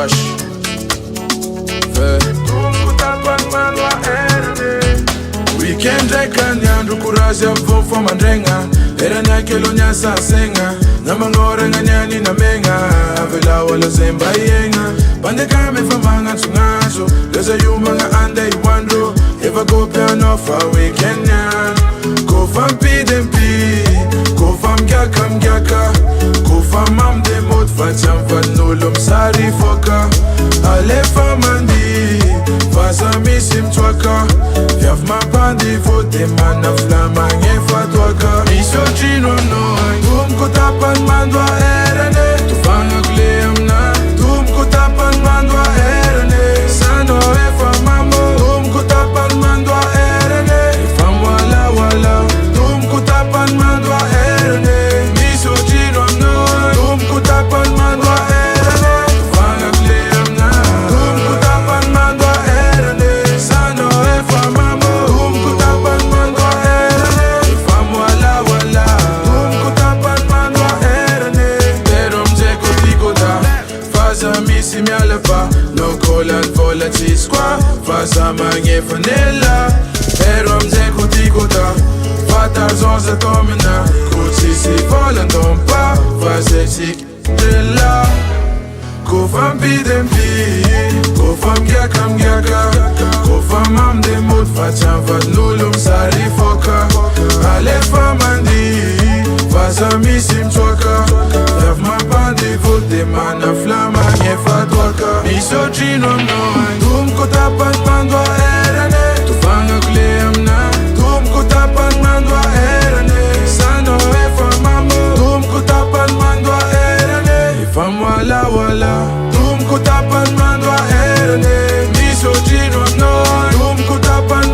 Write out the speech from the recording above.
Rush Weekend reka nyandru kurasya mfufo mandrenga Era nyakelo nyasa senga Namangore nganyani na menga Vela wala zemba yenga Bande kame famanga tsungazo Leza yuma nga ande iwandro Eva go piano fa weekend nyan Go fam pidempi Go fam gyaka mgyaka Go fam mam de mot Facham fanulum sari foka Ale famandi Fasa misim twaka Viaf mapandi Vote mana flama ngefa twaka Misho chino noi Tum kutapan mandwa erane Tufanga kuleamna Tum kutapan mandwa erane Sano efa mamo Tum kutapan mandwa erane Ifam wala wala Tum kutapan mandwa erane Misho chino noi Tum kutapan mandwa erane Tufanga kuleamna Tum kutapan mandwa erane Sano efa mamo Tum kutapan mandwa erane Ifam wala wala Tum kutapan mandwa erane Pero mzeko tikota Faza misi mialepa No colan fola chisqua Faza mange vanilla Pero mzeko tikota Fatar zonza domina Kutsisi volan dompa Faza sik drilla Go fam pidempi Go fam gyaka mgyaka Go fam mam de moed Facham fat nulum sari foka Ale famandi Faza misim twaka Yaf mapandi Vote mana flama ngefa twaka Miso chino noi Tum kutapan mandwa erane Tufanga kuleamna Tum kutapan mandwa erane Sano efa mamo Tum kutapan mandwa erane Ifam wala wala Tum kutapan mandwa erane Miso chino noi Tum kutapan